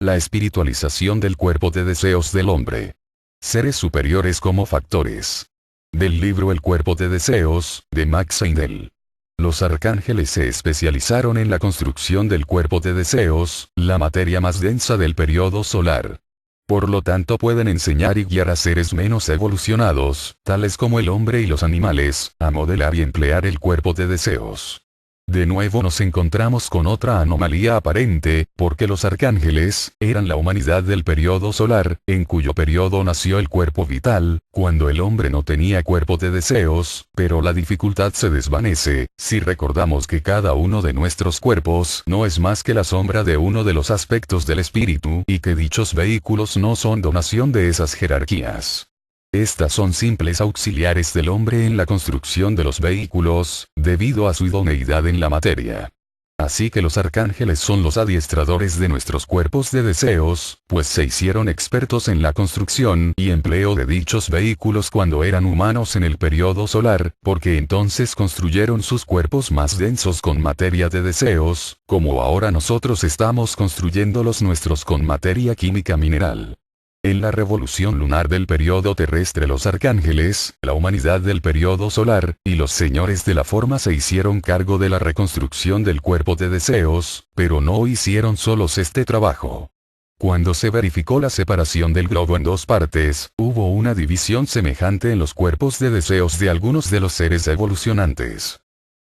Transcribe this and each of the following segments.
La espiritualización del cuerpo de deseos del hombre. Seres superiores como factores. Del libro El cuerpo de deseos, de Max Seidel. Los arcángeles se especializaron en la construcción del cuerpo de deseos, la materia más densa del periodo solar. Por lo tanto pueden enseñar y guiar a seres menos evolucionados, tales como el hombre y los animales, a modelar y emplear el cuerpo de deseos. De nuevo nos encontramos con otra anomalía aparente, porque los arcángeles eran la humanidad del periodo solar, en cuyo periodo nació el cuerpo vital, cuando el hombre no tenía cuerpo de deseos, pero la dificultad se desvanece, si recordamos que cada uno de nuestros cuerpos no es más que la sombra de uno de los aspectos del espíritu, y que dichos vehículos no son donación de esas jerarquías. Estas son simples auxiliares del hombre en la construcción de los vehículos, debido a su idoneidad en la materia. Así que los arcángeles son los adiestradores de nuestros cuerpos de deseos, pues se hicieron expertos en la construcción y empleo de dichos vehículos cuando eran humanos en el periodo solar, porque entonces construyeron sus cuerpos más densos con materia de deseos, como ahora nosotros estamos construyendo los nuestros con materia química mineral. En la revolución lunar del periodo terrestre los arcángeles, la humanidad del periodo solar, y los señores de la forma se hicieron cargo de la reconstrucción del cuerpo de deseos, pero no hicieron solos este trabajo. Cuando se verificó la separación del globo en dos partes, hubo una división semejante en los cuerpos de deseos de algunos de los seres evolucionantes.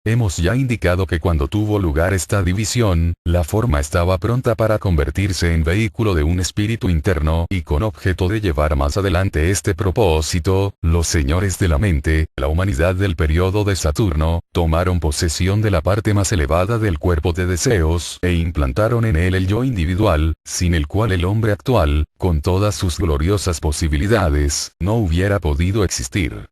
Hemos ya indicado que cuando tuvo lugar esta división, la forma estaba pronta para convertirse en vehículo de un espíritu interno y con objeto de llevar más adelante este propósito, los señores de la mente, la humanidad del periodo de Saturno, tomaron posesión de la parte más elevada del cuerpo de deseos e implantaron en él el yo individual, sin el cual el hombre actual, con todas sus gloriosas posibilidades, no hubiera podido existir.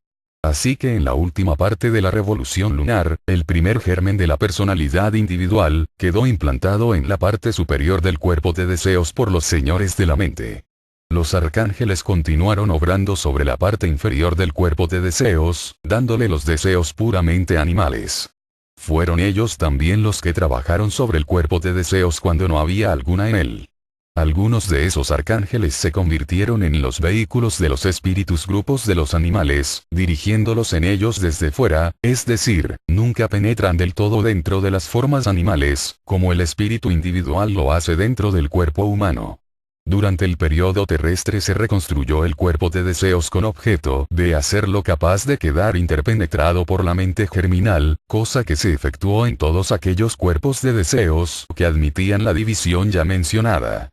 Así que en la última parte de la revolución lunar, el primer germen de la personalidad individual, quedó implantado en la parte superior del cuerpo de deseos por los señores de la mente. Los arcángeles continuaron obrando sobre la parte inferior del cuerpo de deseos, dándole los deseos puramente animales. Fueron ellos también los que trabajaron sobre el cuerpo de deseos cuando no había alguna en él. Algunos de esos arcángeles se convirtieron en los vehículos de los espíritus grupos de los animales, dirigiéndolos en ellos desde fuera, es decir, nunca penetran del todo dentro de las formas animales, como el espíritu individual lo hace dentro del cuerpo humano. Durante el periodo terrestre se reconstruyó el cuerpo de deseos con objeto de hacerlo capaz de quedar interpenetrado por la mente germinal, cosa que se efectuó en todos aquellos cuerpos de deseos que admitían la división ya mencionada.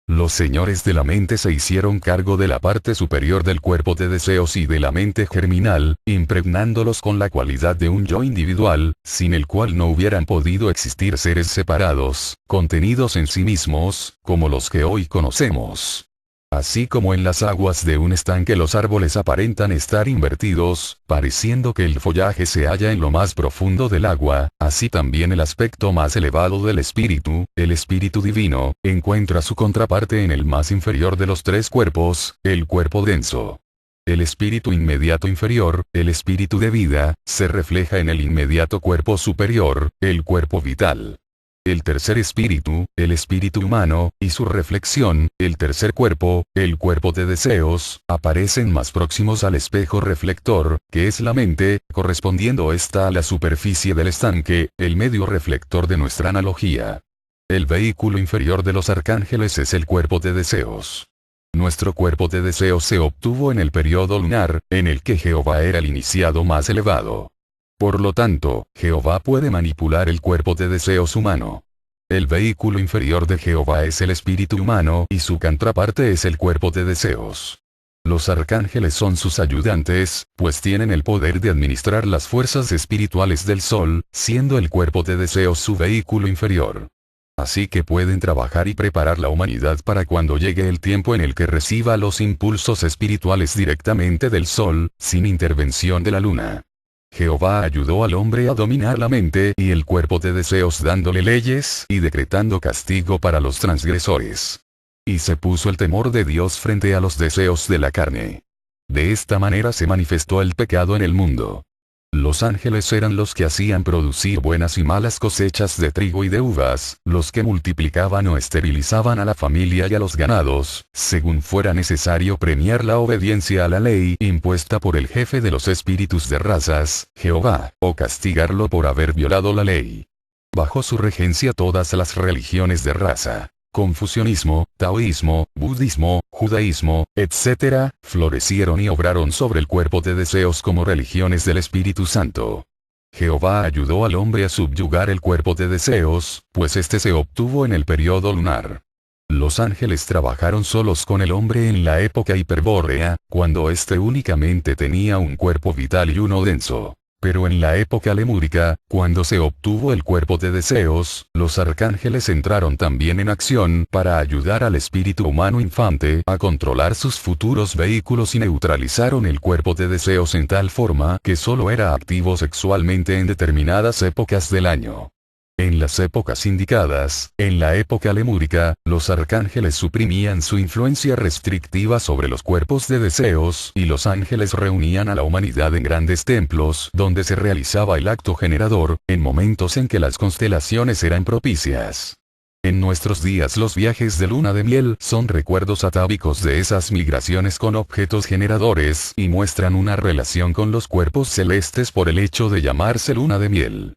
Los señores de la mente se hicieron cargo de la parte superior del cuerpo de deseos y de la mente germinal, impregnándolos con la cualidad de un yo individual, sin el cual no hubieran podido existir seres separados, contenidos en sí mismos, como los que hoy conocemos. Así como en las aguas de un estanque los árboles aparentan estar invertidos, pareciendo que el follaje se halla en lo más profundo del agua, así también el aspecto más elevado del espíritu, el espíritu divino, encuentra su contraparte en el más inferior de los tres cuerpos, el cuerpo denso. El espíritu inmediato inferior, el espíritu de vida, se refleja en el inmediato cuerpo superior, el cuerpo vital. El tercer espíritu, el espíritu humano, y su reflexión, el tercer cuerpo, el cuerpo de deseos, aparecen más próximos al espejo reflector, que es la mente, correspondiendo ésta a la superficie del estanque, el medio reflector de nuestra analogía. El vehículo inferior de los arcángeles es el cuerpo de deseos. Nuestro cuerpo de deseos se obtuvo en el periodo lunar, en el que Jehová era el iniciado más elevado. Por lo tanto, Jehová puede manipular el cuerpo de deseos humano. El vehículo inferior de Jehová es el espíritu humano y su contraparte es el cuerpo de deseos. Los arcángeles son sus ayudantes, pues tienen el poder de administrar las fuerzas espirituales del sol, siendo el cuerpo de deseos su vehículo inferior. Así que pueden trabajar y preparar la humanidad para cuando llegue el tiempo en el que reciba los impulsos espirituales directamente del sol, sin intervención de la luna. Jehová ayudó al hombre a dominar la mente y el cuerpo de deseos dándole leyes y decretando castigo para los transgresores. Y se puso el temor de Dios frente a los deseos de la carne. De esta manera se manifestó el pecado en el mundo. Los ángeles eran los que hacían producir buenas y malas cosechas de trigo y de uvas, los que multiplicaban o esterilizaban a la familia y a los ganados, según fuera necesario premiar la obediencia a la ley impuesta por el jefe de los espíritus de razas, Jehová, o castigarlo por haber violado la ley. Bajo su regencia todas las religiones de raza, confucianismo, taoísmo, budismo, judaísmo, etc., florecieron y obraron sobre el cuerpo de deseos como religiones del Espíritu Santo. Jehová ayudó al hombre a subyugar el cuerpo de deseos, pues este se obtuvo en el período lunar. Los ángeles trabajaron solos con el hombre en la época hiperbórea, cuando éste únicamente tenía un cuerpo vital y uno denso. Pero en la época lemúrica, cuando se obtuvo el cuerpo de deseos, los arcángeles entraron también en acción para ayudar al espíritu humano infante a controlar sus futuros vehículos y neutralizaron el cuerpo de deseos en tal forma que solo era activo sexualmente en determinadas épocas del año. En las épocas indicadas, en la época lemúrica, los arcángeles suprimían su influencia restrictiva sobre los cuerpos de deseos y los ángeles reunían a la humanidad en grandes templos donde se realizaba el acto generador, en momentos en que las constelaciones eran propicias. En nuestros días los viajes de luna de miel son recuerdos atávicos de esas migraciones con objetos generadores y muestran una relación con los cuerpos celestes por el hecho de llamarse luna de miel.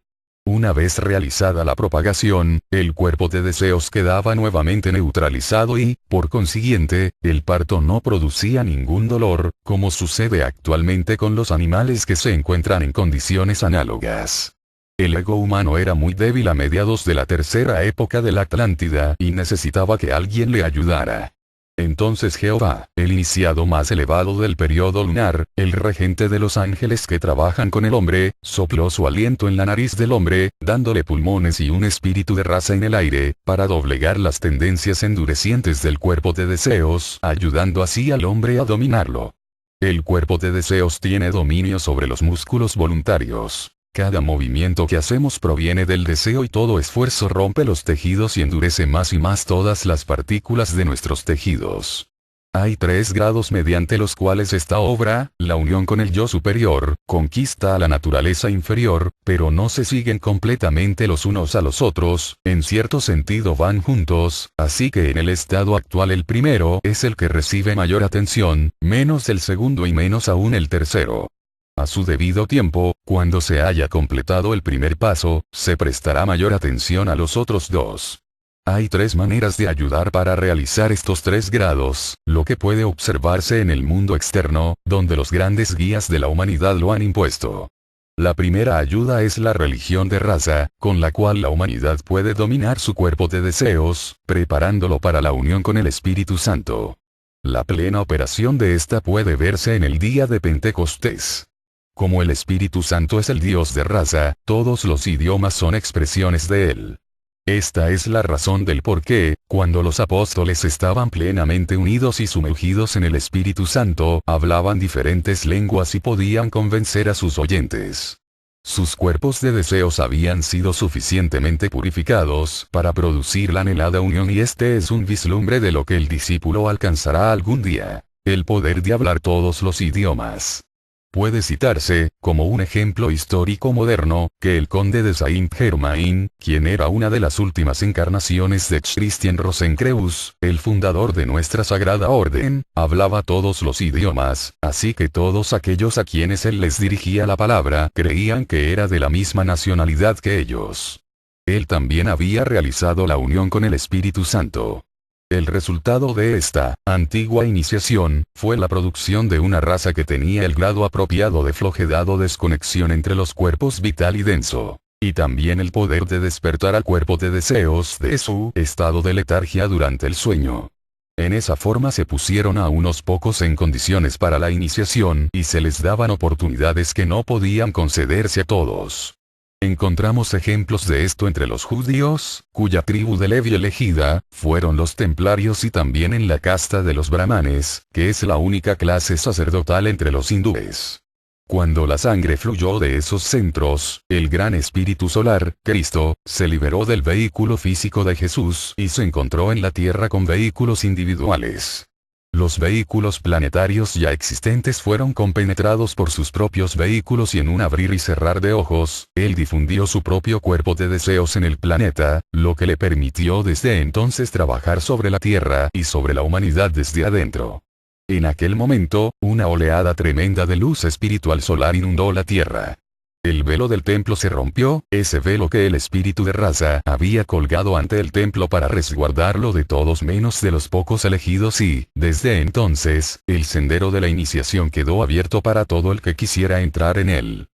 Una vez realizada la propagación, el cuerpo de deseos quedaba nuevamente neutralizado y, por consiguiente, el parto no producía ningún dolor, como sucede actualmente con los animales que se encuentran en condiciones análogas. El ego humano era muy débil a mediados de la tercera época de la Atlántida y necesitaba que alguien le ayudara. Entonces Jehová, el iniciado más elevado del periodo lunar, el regente de los ángeles que trabajan con el hombre, sopló su aliento en la nariz del hombre, dándole pulmones y un espíritu de raza en el aire, para doblegar las tendencias endurecientes del cuerpo de deseos, ayudando así al hombre a dominarlo. El cuerpo de deseos tiene dominio sobre los músculos voluntarios. Cada movimiento que hacemos proviene del deseo y todo esfuerzo rompe los tejidos y endurece más y más todas las partículas de nuestros tejidos. Hay 3 grados mediante los cuales esta obra, la unión con el yo superior, conquista a la naturaleza inferior, pero no se siguen completamente los unos a los otros, en cierto sentido van juntos, así que en el estado actual el primero es el que recibe mayor atención, menos el segundo y menos aún el tercero. A su debido tiempo, cuando se haya completado el primer paso, se prestará mayor atención a los otros 2. Hay 3 maneras de ayudar para realizar estos 3 grados, lo que puede observarse en el mundo externo, donde los grandes guías de la humanidad lo han impuesto. La primera ayuda es la religión de raza, con la cual la humanidad puede dominar su cuerpo de deseos, preparándolo para la unión con el Espíritu Santo. La plena operación de esta puede verse en el día de Pentecostés. Como el Espíritu Santo es el Dios de raza, todos los idiomas son expresiones de él. Esta es la razón del por qué, cuando los apóstoles estaban plenamente unidos y sumergidos en el Espíritu Santo, hablaban diferentes lenguas y podían convencer a sus oyentes. Sus cuerpos de deseos habían sido suficientemente purificados para producir la anhelada unión y este es un vislumbre de lo que el discípulo alcanzará algún día, el poder de hablar todos los idiomas. Puede citarse, como un ejemplo histórico moderno, que el conde de Saint-Germain, quien era una de las últimas encarnaciones de Christian Rosenkreuz, el fundador de nuestra Sagrada Orden, hablaba todos los idiomas, así que todos aquellos a quienes él les dirigía la palabra creían que era de la misma nacionalidad que ellos. Él también había realizado la unión con el Espíritu Santo. El resultado de esta antigua iniciación fue la producción de una raza que tenía el grado apropiado de flojedad o desconexión entre los cuerpos vital y denso, y también el poder de despertar al cuerpo de deseos de su estado de letargia durante el sueño. En esa forma se pusieron a unos pocos en condiciones para la iniciación y se les daban oportunidades que no podían concederse a todos. Encontramos ejemplos de esto entre los judíos, cuya tribu de Levi elegida, fueron los templarios y también en la casta de los brahmanes, que es la única clase sacerdotal entre los hindúes. Cuando la sangre fluyó de esos centros, el gran espíritu solar, Cristo, se liberó del vehículo físico de Jesús y se encontró en la tierra con vehículos individuales. Los vehículos planetarios ya existentes fueron compenetrados por sus propios vehículos y en un abrir y cerrar de ojos, él difundió su propio cuerpo de deseos en el planeta, lo que le permitió desde entonces trabajar sobre la Tierra y sobre la humanidad desde adentro. En aquel momento, una oleada tremenda de luz espiritual solar inundó la Tierra. El velo del templo se rompió, ese velo que el espíritu de raza había colgado ante el templo para resguardarlo de todos menos de los pocos elegidos y, desde entonces, el sendero de la iniciación quedó abierto para todo el que quisiera entrar en él.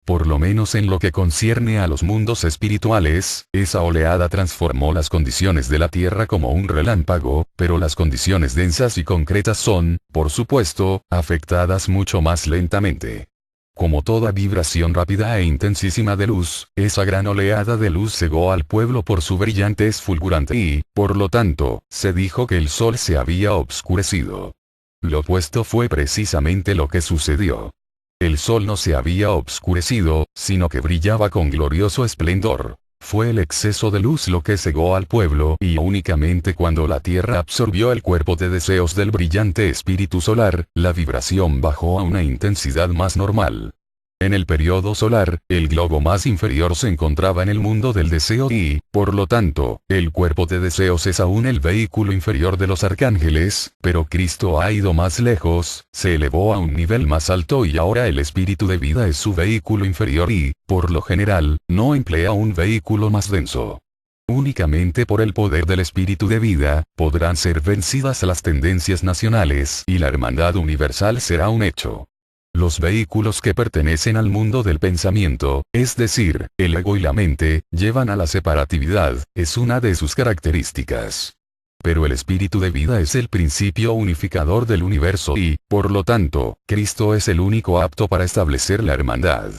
Por lo menos en lo que concierne a los mundos espirituales, esa oleada transformó las condiciones de la Tierra como un relámpago, pero las condiciones densas y concretas son, por supuesto, afectadas mucho más lentamente. Como toda vibración rápida e intensísima de luz, esa gran oleada de luz cegó al pueblo por su brillantez fulgurante y, por lo tanto, se dijo que el sol se había obscurecido. Lo opuesto fue precisamente lo que sucedió. El sol no se había obscurecido, sino que brillaba con glorioso esplendor. Fue el exceso de luz lo que cegó al pueblo y únicamente cuando la Tierra absorbió el cuerpo de deseos del brillante espíritu solar, la vibración bajó a una intensidad más normal. En el periodo solar, el globo más inferior se encontraba en el mundo del deseo y, por lo tanto, el cuerpo de deseos es aún el vehículo inferior de los arcángeles, pero Cristo ha ido más lejos, se elevó a un nivel más alto y ahora el espíritu de vida es su vehículo inferior y, por lo general, no emplea un vehículo más denso. Únicamente por el poder del espíritu de vida, podrán ser vencidas las tendencias nacionales y la hermandad universal será un hecho. Los vehículos que pertenecen al mundo del pensamiento, es decir, el ego y la mente, llevan a la separatividad, es una de sus características. Pero el espíritu de vida es el principio unificador del universo y, por lo tanto, Cristo es el único apto para establecer la hermandad.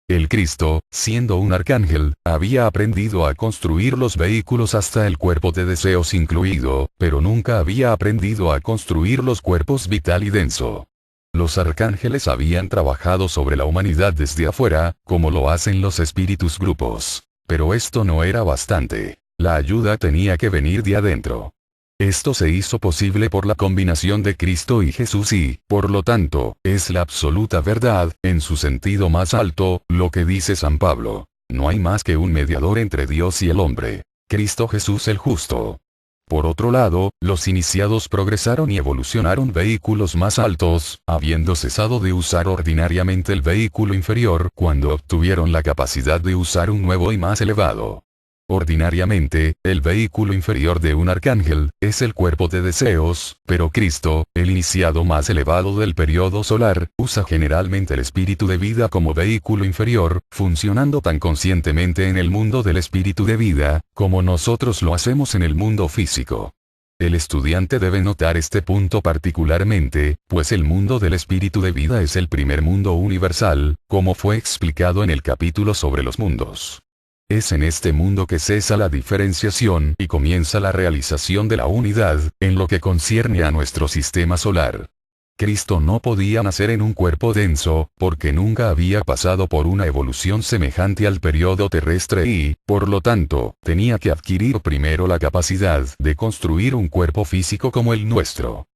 El Cristo, siendo un arcángel, había aprendido a construir los vehículos hasta el cuerpo de deseos incluido, pero nunca había aprendido a construir los cuerpos vital y denso. Los arcángeles habían trabajado sobre la humanidad desde afuera, como lo hacen los espíritus grupos. Pero esto no era bastante. La ayuda tenía que venir de adentro. Esto se hizo posible por la combinación de Cristo y Jesús y, por lo tanto, es la absoluta verdad, en su sentido más alto, lo que dice San Pablo. No hay más que un mediador entre Dios y el hombre. Cristo Jesús el justo. Por otro lado, los iniciados progresaron y evolucionaron vehículos más altos, habiendo cesado de usar ordinariamente el vehículo inferior cuando obtuvieron la capacidad de usar un nuevo y más elevado. Ordinariamente, el vehículo inferior de un arcángel, es el cuerpo de deseos, pero Cristo, el iniciado más elevado del periodo solar, usa generalmente el espíritu de vida como vehículo inferior, funcionando tan conscientemente en el mundo del espíritu de vida, como nosotros lo hacemos en el mundo físico. El estudiante debe notar este punto particularmente, pues el mundo del espíritu de vida es el primer mundo universal, como fue explicado en el capítulo sobre los mundos. Es en este mundo que cesa la diferenciación y comienza la realización de la unidad, en lo que concierne a nuestro sistema solar. Cristo no podía nacer en un cuerpo denso, porque nunca había pasado por una evolución semejante al periodo terrestre y, por lo tanto, tenía que adquirir primero la capacidad de construir un cuerpo físico como el nuestro.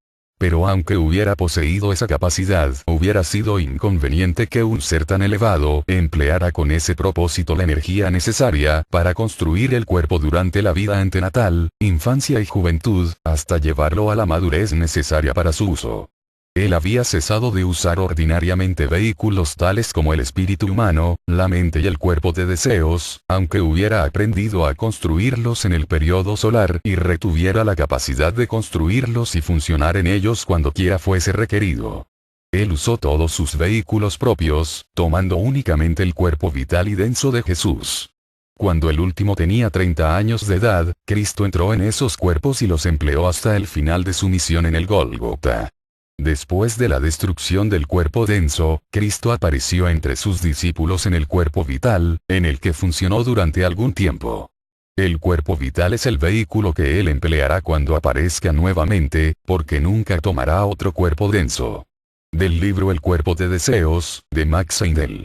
Pero aunque hubiera poseído esa capacidad, hubiera sido inconveniente que un ser tan elevado empleara con ese propósito la energía necesaria para construir el cuerpo durante la vida antenatal, infancia y juventud, hasta llevarlo a la madurez necesaria para su uso. Él había cesado de usar ordinariamente vehículos tales como el espíritu humano, la mente y el cuerpo de deseos, aunque hubiera aprendido a construirlos en el periodo solar y retuviera la capacidad de construirlos y funcionar en ellos cuando quiera fuese requerido. Él usó todos sus vehículos propios, tomando únicamente el cuerpo vital y denso de Jesús. Cuando el último tenía 30 años de edad, Cristo entró en esos cuerpos y los empleó hasta el final de su misión en el Gólgota. Después de la destrucción del cuerpo denso, Cristo apareció entre sus discípulos en el cuerpo vital, en el que funcionó durante algún tiempo. El cuerpo vital es el vehículo que Él empleará cuando aparezca nuevamente, porque nunca tomará otro cuerpo denso. Del libro El cuerpo de deseos, de Max Heindel.